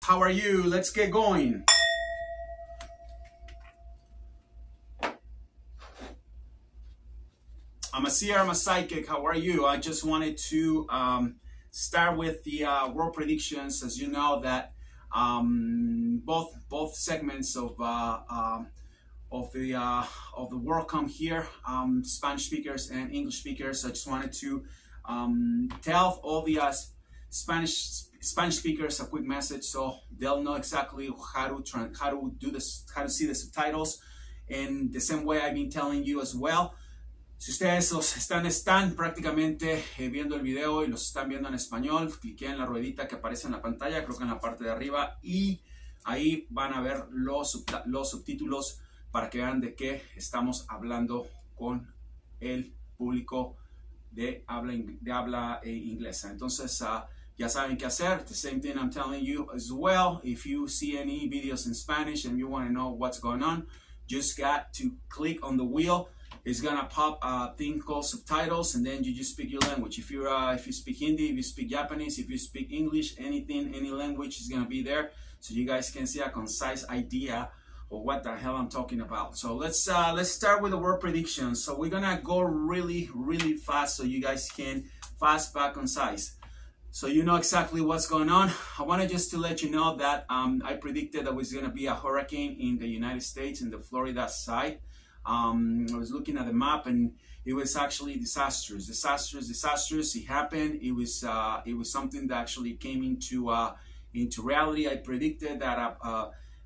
How are you? Let's get going. I'm a seer, I'm a psychic. How are you? I just wanted to start with the world predictions. As you know that both segments of the world come here, Spanish speakers and English speakers. I just wanted to tell all the Spanish speakers a quick message so they'll know exactly how to do this, how to see the subtitles in the same way I've been telling you as well. Si ustedes están prácticamente viendo el video y los están viendo en español, cliquen en la ruedita que aparece en la pantalla, creo que en la parte de arriba, y ahí van a ver los subtítulos para que vean de qué estamos hablando con el público de habla inglesa. Entonces, ya saben qué hacer. The same thing I'm telling you as well. If you see any videos in Spanish and you want to know what's going on, just got to click on the wheel. It's gonna pop a thing called subtitles, and then you just speak your language. If you speak Hindi, if you speak Japanese, if you speak English, anything, any language is gonna be there, so you guys can see a concise idea of what the hell I'm talking about. So let's start with the word predictions. So we're gonna go really fast, so you guys can fast but concise. So you know exactly what's going on. I wanted just to let you know that I predicted there was gonna be a hurricane in the United States, in the Florida side. I was looking at the map and it was actually disastrous. It happened. It was something that actually came into reality. I predicted that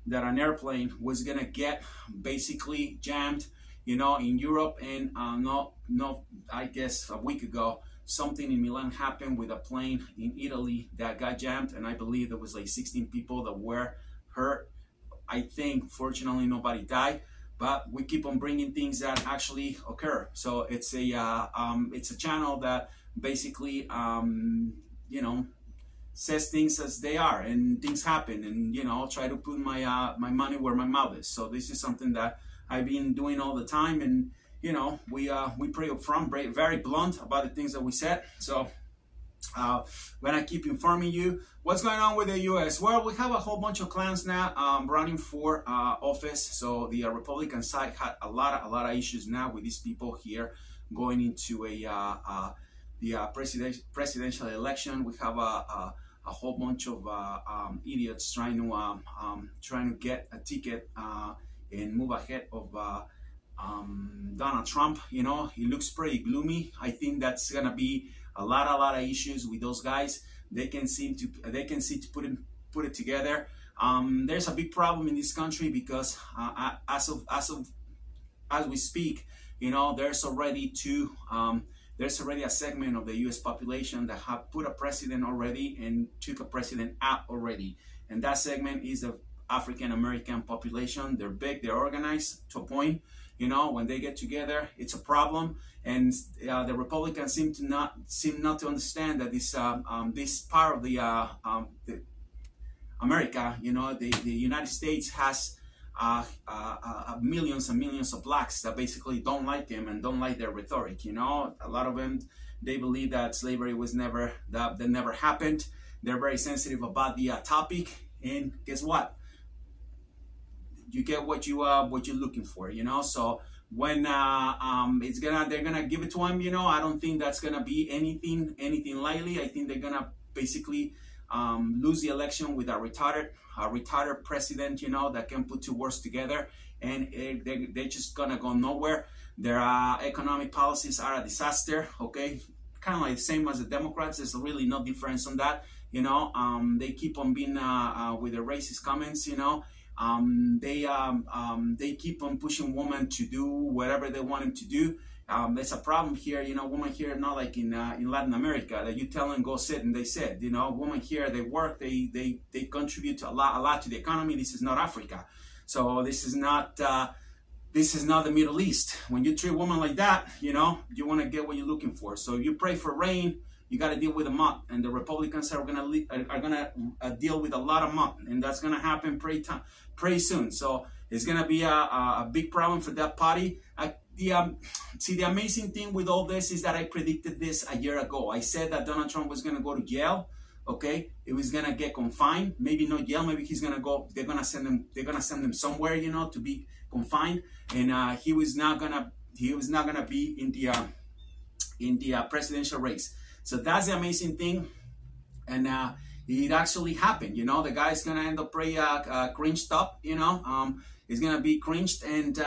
that an airplane was gonna get basically jammed, you know, in Europe. And I guess a week ago, something in Milan happened with a plane in Italy that got jammed, and I believe there was like 16 people that were hurt. I think fortunately nobody died. But we keep on bringing things that actually occur. So it's a channel that basically you know, says things as they are, and things happen, and you know, try to put my my money where my mouth is. So this is something that I've been doing all the time, and you know, we pray up front, very blunt about the things that we said. So when I keep informing you what's going on with the U.S. Well, we have a whole bunch of clans now running for office. So the Republican side had a lot of issues now with these people here going into the presidential election. We have a whole bunch of idiots trying to get a ticket and move ahead of Donald Trump. You know, he looks pretty gloomy. I think that's gonna be a lot of issues with those guys. They can seem to put it together. There's a big problem in this country because as we speak, you know, there's already a segment of the U.S. population that have put a president already and took a president out already, and that segment is the African American population. They're big, they're organized to a point. You know, when they get together, it's a problem, and the Republicans seem not to understand that this part of the America, you know, the United States has millions and millions of blacks that basically don't like them and don't like their rhetoric. You know, a lot of them, they believe that slavery was never that never happened. They're very sensitive about the topic, and guess what? You get what you're looking for, you know. So when they're gonna give it to him, you know, I don't think that's gonna be anything lightly. I think they're gonna basically lose the election with a retarded president, you know, that can put two words together, and they're just gonna go nowhere. Their economic policies are a disaster. Okay, kind of like the same as the Democrats. There's really no difference on that, you know. They keep on being with their racist comments, you know. They keep on pushing women to do whatever they want them to do. There's a problem here, you know. Women here, not like in Latin America, that you tell them go sit and they sit. You know, women here, they work, they contribute to a lot to the economy. This is not Africa, so this is not the Middle East. When you treat women like that, you know, you want to get what you're looking for. So if you pray for rain, you got to deal with a mud, and the Republicans are gonna deal with a lot of mud, and that's gonna happen pretty soon. So it's gonna be a big problem for that party. See, the amazing thing with all this is that I predicted this a year ago. I said that Donald Trump was gonna go to jail. Okay, he was gonna get confined, maybe not jail, maybe he's gonna go, they're gonna send him somewhere, you know, to be confined, and he was not gonna be in the presidential race. So that's the amazing thing, and it actually happened. You know, the guy's gonna end up pretty cringed up. You know, he's gonna be cringed and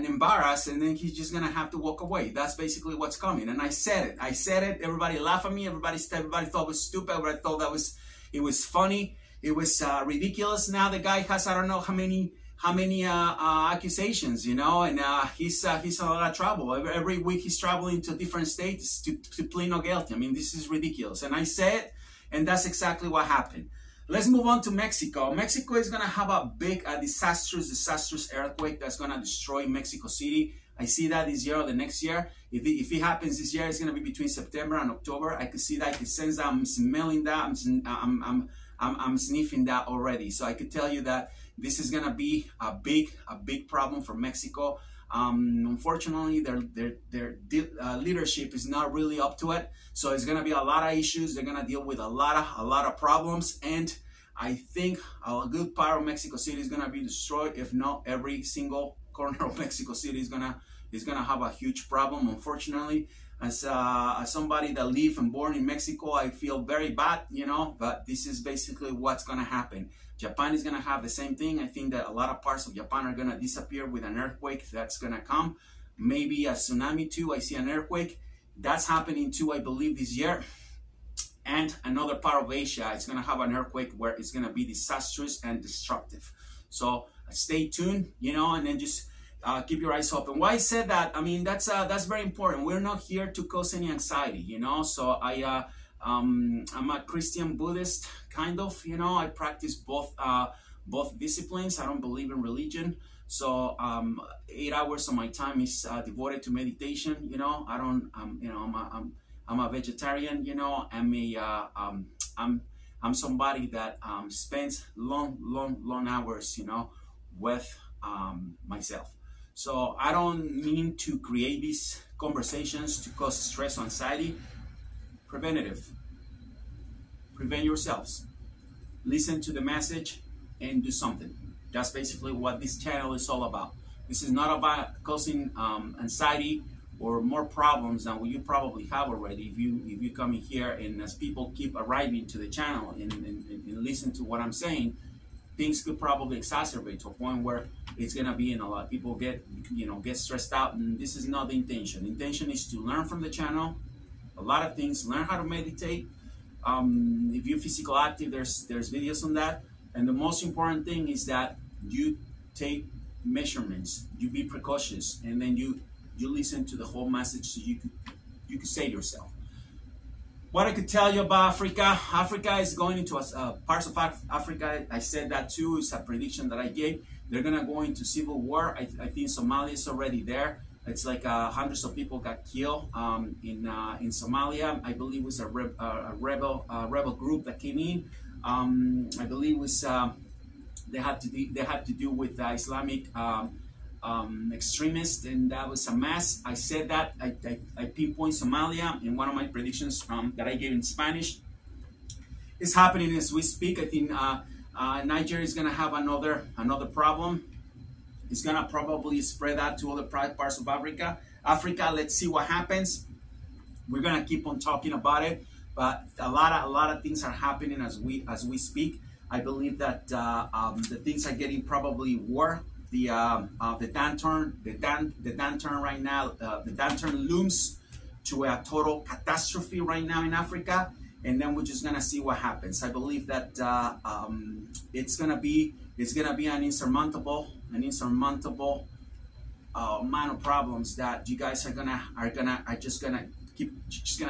embarrassed, and then he's just gonna have to walk away. That's basically what's coming. And I said it. Everybody laughed at me. Everybody thought it was stupid. Everybody thought it was funny. It was ridiculous. Now the guy has, I don't know how many accusations, you know, and he's in a lot of trouble. Every week he's traveling to different states to plead not guilty. I mean, this is ridiculous. And I said, and that's exactly what happened. Let's move on to Mexico. Mexico is going to have a big, disastrous earthquake that's going to destroy Mexico City. I see that this year or the next year. If it happens this year, it's going to be between September and October. I could see that. I could sense that. I'm smelling that. I'm sniffing that already. So I could tell you that this is going to be a big problem for Mexico. Unfortunately, their leadership is not really up to it. So it's going to be a lot of issues. They're going to deal with a lot of problems, and I think a good part of Mexico City is going to be destroyed. If not, every single corner of Mexico City is gonna have a huge problem. Unfortunately, as somebody that live and born in Mexico, I feel very bad, you know. But this is basically what's going to happen. Japan is going to have the same thing. I think that a lot of parts of Japan are going to disappear with an earthquake that's going to come. Maybe a tsunami too. I see an earthquake. That's happening too, I believe, this year. And another part of Asia is going to have an earthquake where it's going to be disastrous and destructive. So stay tuned, you know, and then just keep your eyes open. Why I said that? I mean, that's very important. We're not here to cause any anxiety, you know. So I'm a Christian Buddhist, kind of, you know. I practice both disciplines. I don't believe in religion. So 8 hours of my time is devoted to meditation. You know, I don't. You know, I'm a vegetarian. You know, I'm somebody that spends long hours. You know, with myself. So I don't mean to create these conversations to cause stress or anxiety. Preventative. Prevent yourselves. Listen to the message and do something. That's basically what this channel is all about. This is not about causing anxiety or more problems than what you probably have already. If you come in here and as people keep arriving to the channel and listen to what I'm saying, things could probably exacerbate to a point where it's gonna be in a lot. People get stressed out, and this is not the intention. The intention is to learn from the channel. A lot of things. Learn how to meditate. If you're physical active, there's videos on that. And the most important thing is that you take measurements, you be precautious, and then you listen to the whole message so you could save yourself. What I could tell you about Africa, Africa is going into parts of Africa. I said that too. It's a prediction that I gave. They're gonna go into civil war. I think Somalia is already there. It's like hundreds of people got killed in Somalia. I believe it was a rebel group that came in. I believe it was they had to do with Islamic extremists, and that was a mess. I said that I pinpoint Somalia in one of my predictions that I gave in Spanish. It's happening as we speak. I think Nigeria is gonna have another problem. It's gonna probably spread out to other parts of Africa. Let's see what happens. We're gonna keep on talking about it, but a lot of things are happening as we speak. I believe that the things are getting probably worse. The downturn right now. The downturn looms to a total catastrophe right now in Africa, and then we're just gonna see what happens. I believe that it's gonna be an insurmountable amount of problems that you guys are just gonna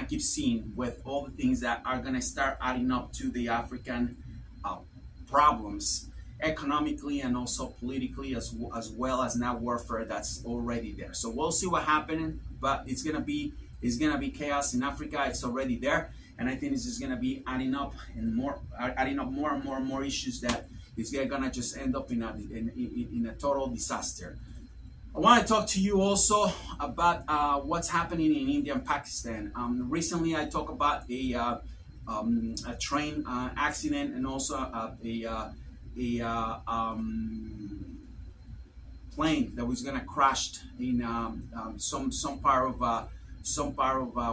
keep seeing, with all the things that are gonna start adding up to the African problems economically and also politically, as well as now warfare that's already there. So we'll see what happens, but it's gonna be chaos in Africa. It's already there, and I think this is gonna be adding up more and more issues that it's gonna just end up in a total disaster. I want to talk to you also about what's happening in India and Pakistan. Recently, I talked about train accident, and also a plane that was gonna crash in some part of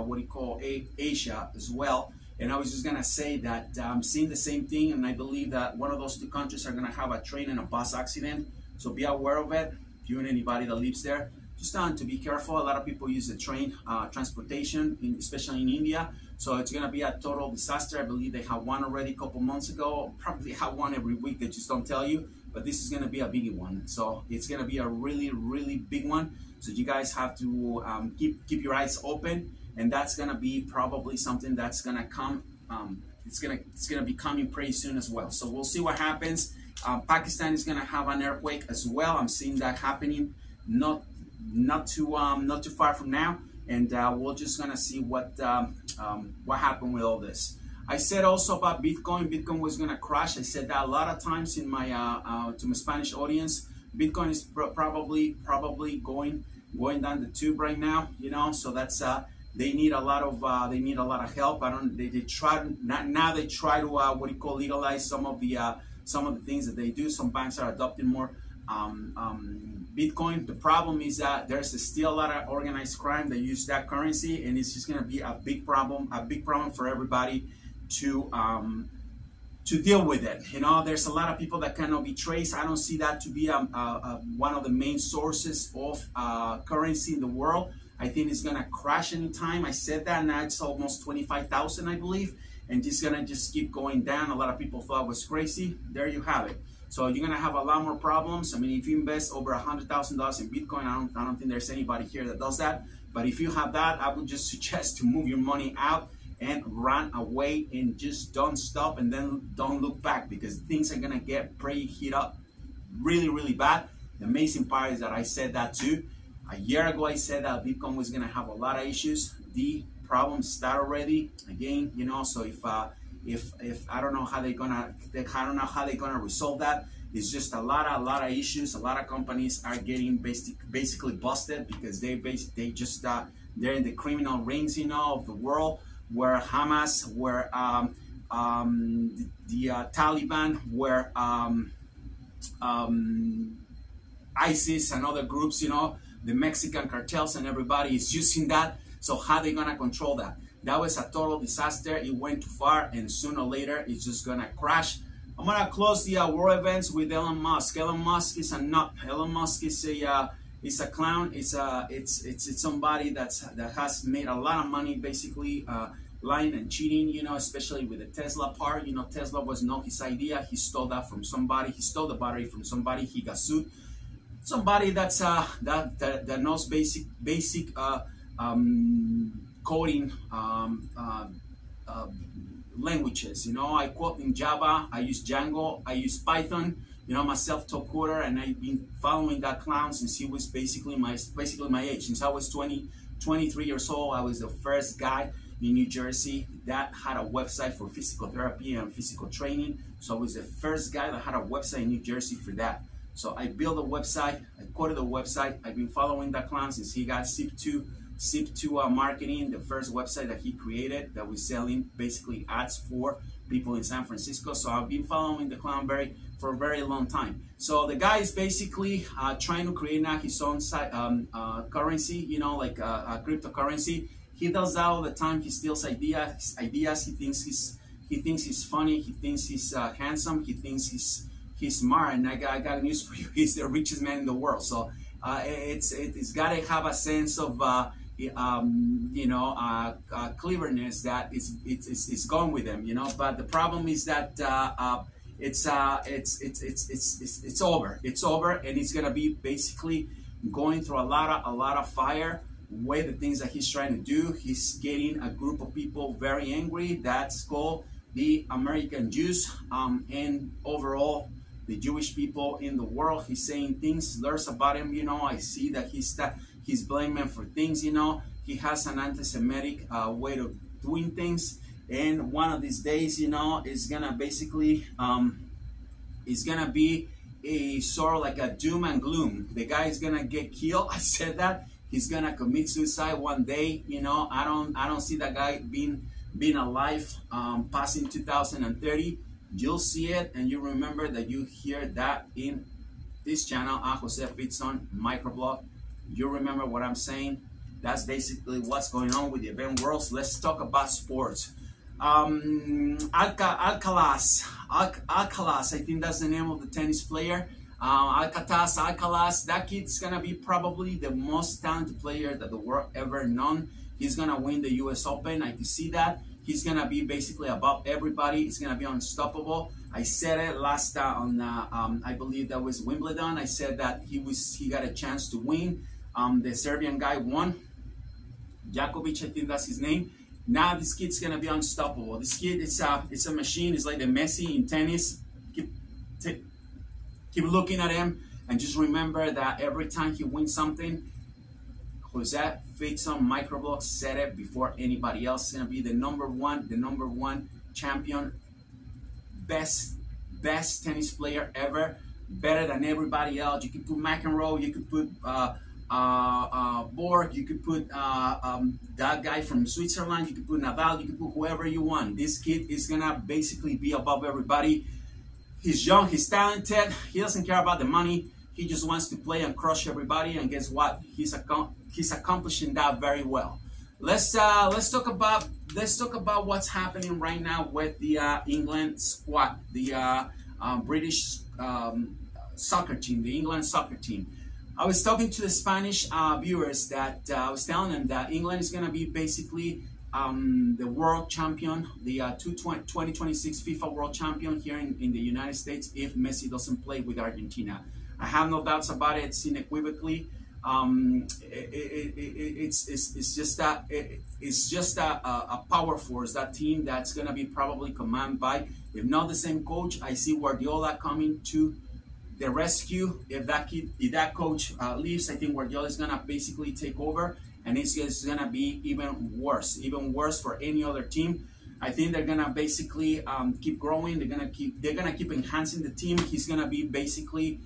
what you call Asia as well. And I was just gonna say that I'm seeing the same thing, and I believe that one of those two countries are gonna have a train and a bus accident. So be aware of it. If you and anybody that lives there, just to be careful. A lot of people use the train transportation, especially in India. So it's gonna be a total disaster. I believe they had one already a couple months ago. Probably have one every week. They just don't tell you. But this is gonna be a big one. So it's gonna be a really, really big one. So you guys have to keep your eyes open, and that's gonna be probably something that's gonna come. It's gonna be coming pretty soon as well. So we'll see what happens. Pakistan is gonna have an earthquake as well. I'm seeing that happening not too far from now, and we're just gonna see what happened with all this. I said also about Bitcoin. Bitcoin was gonna crash. I said that a lot of times in my to my Spanish audience. Bitcoin is probably going down the tube right now. You know, so that's they need a lot of help. They try now. They try to what do you call legalize some of the things that they do. Some banks are adopting more Bitcoin. The problem is that there's still a lot of organized crime that use that currency, and it's just going to be a big problem for everybody to deal with it. You know, there's a lot of people that cannot be traced. I don't see that to be one of the main sources of currency in the world. I think it's going to crash anytime. I said that. Now it's almost 25,000, I believe, and it's going to just keep going down. A lot of people thought it was crazy. There you have it. So you're gonna have a lot more problems. I mean, if you invest over $100,000 in Bitcoin, I don't think there's anybody here that does that. But if you have that, I would just suggest to move your money out and run away and just don't stop, and then don't look back, because things are gonna get pretty heat up really, really bad. The amazing part is that I said that too. A year ago, I said that Bitcoin was gonna have a lot of issues. The problems start already again, you know. So if I don't know how they're gonna resolve that. It's just a lot of issues. A lot of companies are getting basically busted because they're in the criminal rings, you know, of the world, where Hamas, where the Taliban, where ISIS and other groups, you know, the Mexican cartels, and everybody is using that. So how are they gonna control that? That was a total disaster. It went too far, and sooner or later, it's just gonna crash. I'm gonna close the world events with Elon Musk. Elon Musk is a nut. Elon Musk is a clown. It's somebody that has made a lot of money, basically lying and cheating. You know, especially with the Tesla part. You know, Tesla was not his idea. He stole that from somebody. He stole the battery from somebody. He got sued. Somebody that knows basic coding languages. You know, I code in Java, I use Django, I use Python. You know, I'm a self-taught coder, and I've been following that clown since he was basically my age. Since I was 23 years old, I was the first guy in New Jersey that had a website for physical therapy and physical training. So I was the first guy that had a website in New Jersey for that. So I built a website, I coded a website. I've been following that clown since he got Zip2 Marketing, the first website that he created that was selling basically ads for people in San Francisco. So I've been following the clown for a very long time. So the guy is basically trying to create now his own currency, you know, like a cryptocurrency. He does that all the time. He steals ideas. He thinks he's funny. He thinks he's handsome. He thinks he's smart. And I got news for you. He's the richest man in the world. So it's got to have a sense of cleverness that it's going with them, you know. But the problem is that it's over. It's over, and it's gonna be basically going through a lot of fire. Way the things that he's trying to do, he's getting a group of people very angry. That's called the American Jews, and overall the Jewish people in the world. He's saying things, slurs about him, you know. I see that he's blaming for things, you know. He has an anti-Semitic way of doing things, and one of these days, you know, is gonna basically it's gonna be a sort of like a doom and gloom. The guy is gonna get killed. I said that he's gonna commit suicide one day, you know. I don't see that guy being being alive, passing 2030. You'll see it, and you remember that you hear that in this channel, Jose Fitzon Microblog. You remember what I'm saying? That's basically what's going on with the event worlds. Let's talk about sports. Alcaraz, I think that's the name of the tennis player. Alcaraz, that kid's gonna be probably the most talented player that the world ever known. He's gonna win the US Open. I can see that. He's gonna be basically above everybody. He's gonna be unstoppable. I said it last on I believe that was Wimbledon. I said that he got a chance to win. The Serbian guy won. Djokovic, I think that's his name. Now this kid's gonna be unstoppable. This kid, it's a machine. It's like the Messi in tennis. Keep looking at him, and just remember that every time he wins something, Jose Fitzon Microblog said it before anybody else. Is gonna be the number one champion, best tennis player ever, better than everybody else. You could put McEnroe, you could put Borg, you could put that guy from Switzerland, you could put Nadal, you could put whoever you want. This kid is gonna basically be above everybody. He's young, he's talented, he doesn't care about the money. He just wants to play and crush everybody, and guess what? He's accomplishing that very well. Let's talk about what's happening right now with the England squad, the British soccer team, the England soccer team. I was talking to the Spanish viewers that I was telling them that England is going to be basically the world champion, the 2026 FIFA world champion here in the United States if Messi doesn't play with Argentina. I have no doubts about it. It's unequivocally. It's just a power force, that team that's going to be probably commanded by, if not the same coach. I see Guardiola coming to the rescue. If that coach leaves, I think Guardiola is going to basically take over, and it's going to be even worse for any other team. I think they're going to basically keep growing. They're going to keep enhancing the team. He's going to be basically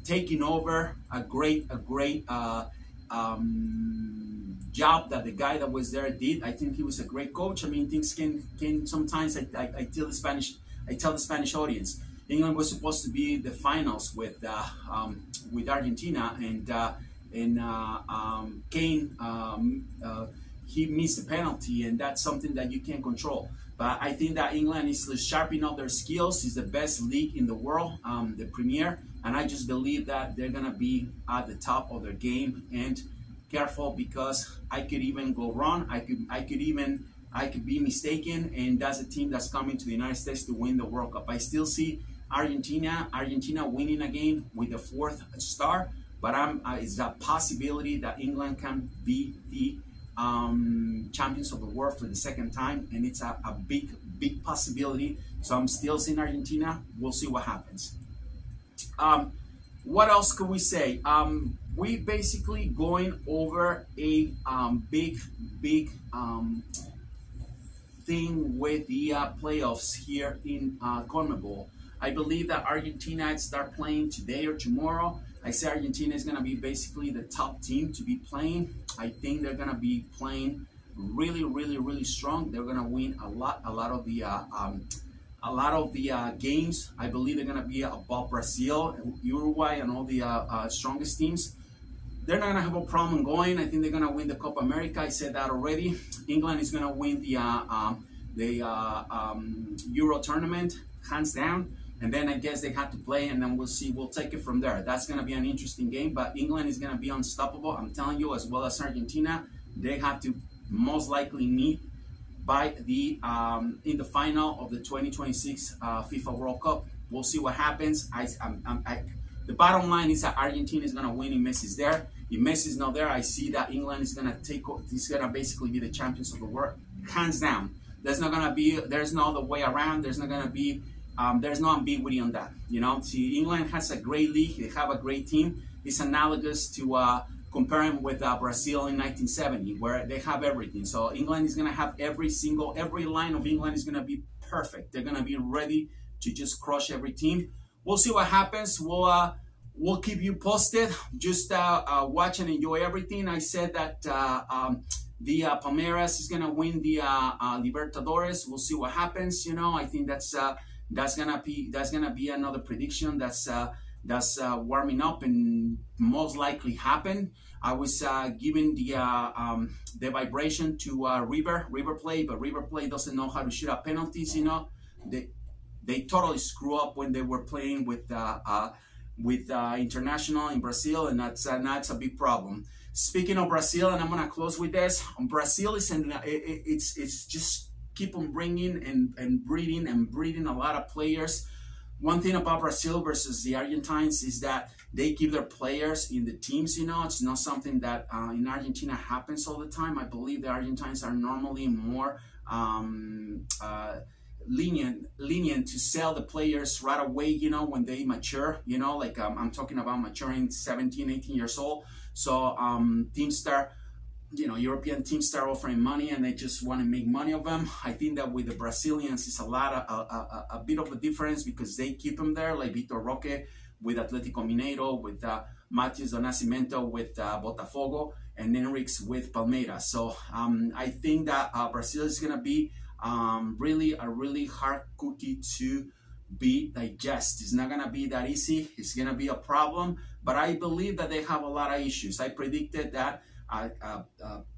taking over a great job that the guy that was there did. I think he was a great coach. I mean, things can sometimes. I tell the Spanish audience, England was supposed to be the finals with Argentina, and Kane he missed a penalty, and that's something that you can't control. But I think that England is sharpening up their skills. It's the best league in the world, the Premier, and I just believe that they're gonna be at the top of their game. And careful, because I could even go wrong. I could be mistaken, and that's a team that's coming to the United States to win the World Cup. I still see Argentina winning again with the fourth star, but it's a possibility that England can be the champions of the world for the second time, and it's a big possibility. So I'm still seeing Argentina. We'll see what happens. What else could we say? We basically going over a big thing with the playoffs here in CONMEBOL. I believe that Argentina start playing today or tomorrow. I say Argentina is going to be basically the top team to be playing. I think they're going to be playing really strong. They're going to win a lot of the games. I believe they're going to be above Brazil, Uruguay, and all the strongest teams. They're not going to have a problem going. I think they're going to win the Copa America. I said that already. England is going to win the Euro tournament, hands down. And then I guess they have to play, and then we'll see. We'll take it from there. That's going to be an interesting game, but England is going to be unstoppable. I'm telling you, as well as Argentina. They have to most likely meet by the in the final of the 2026 FIFA World Cup. We'll see what happens. The bottom line is that Argentina is going to win if Messi's there. If Messi's not there, I see that England is going to basically be the champions of the world, hands down. There's no other way around. There's not going to be. There's no ambiguity on that. You know, see, England has a great league. They have a great team. It's analogous to comparing with Brazil in 1970, where they have everything. So England is going to have every line of England is going to be perfect. They're going to be ready to just crush every team. We'll see what happens. We'll keep you posted. Just watch and enjoy everything. I said that the Palmeiras is gonna win the Libertadores. We'll see what happens. I think that's gonna be another prediction that's warming up and most likely happen. I was giving the vibration to River Plate, but River Plate doesn't know how to shoot out penalties. They totally screw up when they were playing with International in Brazil, and that's a big problem. Speaking of Brazil, and I'm gonna close with this. Brazil is it's just keep on bringing and breeding a lot of players. One thing about Brazil versus the Argentines is that they keep their players in the teams. It's not something that in Argentina happens all the time. I believe the Argentines are normally more lenient to sell the players right away, when they mature, like I'm talking about maturing 17, 18 years old. So teams start, European teams start offering money and they just want to make money of them. I think that with the Brazilians, it's a bit of a difference because they keep them there, like Vitor Roque with Atlético Mineiro, with Matheus do Nascimento with Botafogo, and Henriques with Palmeiras. So I think that Brazil is going to be really a really hard cookie to be digest. It's not gonna be that easy. It's gonna be a problem, but I believe that they have a lot of issues. I predicted that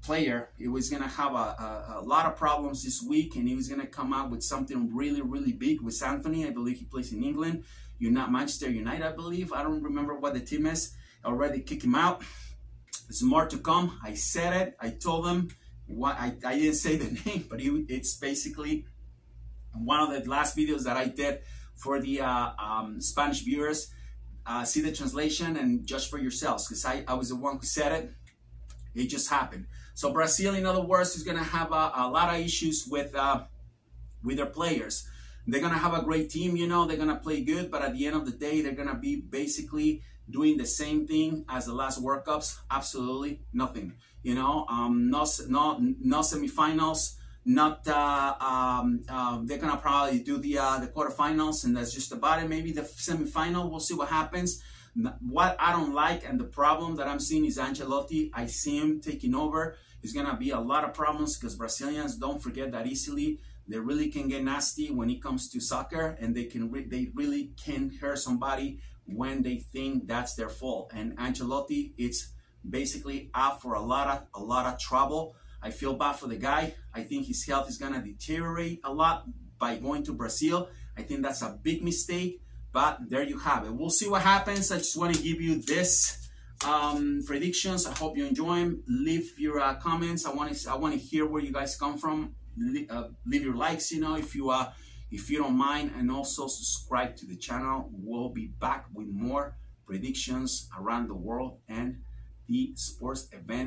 player, it was gonna have a lot of problems this week, and he was gonna come out with something really, really big with Anthony. I believe he plays in England. You're not Manchester United, I believe. I don't remember what the team is. Already kicked him out. There's more to come. I said it. I told them. I didn't say the name, but it's basically one of the last videos that I did for the Spanish viewers. See the translation and judge for yourselves, because I was the one who said it. It just happened. So Brazil, in other words, is going to have a lot of issues with their players. They're going to have a great team, they're going to play good, but at the end of the day, they're going to be basically doing the same thing as the last World Cups. Absolutely nothing. No semifinals. Not they're gonna probably do the quarterfinals, and that's just about it. Maybe the semifinal. We'll see what happens. What I don't like, and the problem that I'm seeing, is Ancelotti. I see him taking over. There's gonna be a lot of problems because Brazilians don't forget that easily. They really can get nasty when it comes to soccer, and they really can hurt somebody when they think that's their fault. And Ancelotti, it's basically out for a lot of trouble. I feel bad for the guy. I think his health is gonna deteriorate a lot by going to Brazil. I think that's a big mistake, but there you have it. We'll see what happens. I just want to give you this predictions. I hope you enjoy them. Leave your comments. I want to hear where you guys come from. Leave your likes, if you don't mind, and also subscribe to the channel. We'll be back with more predictions around the world and the sports events.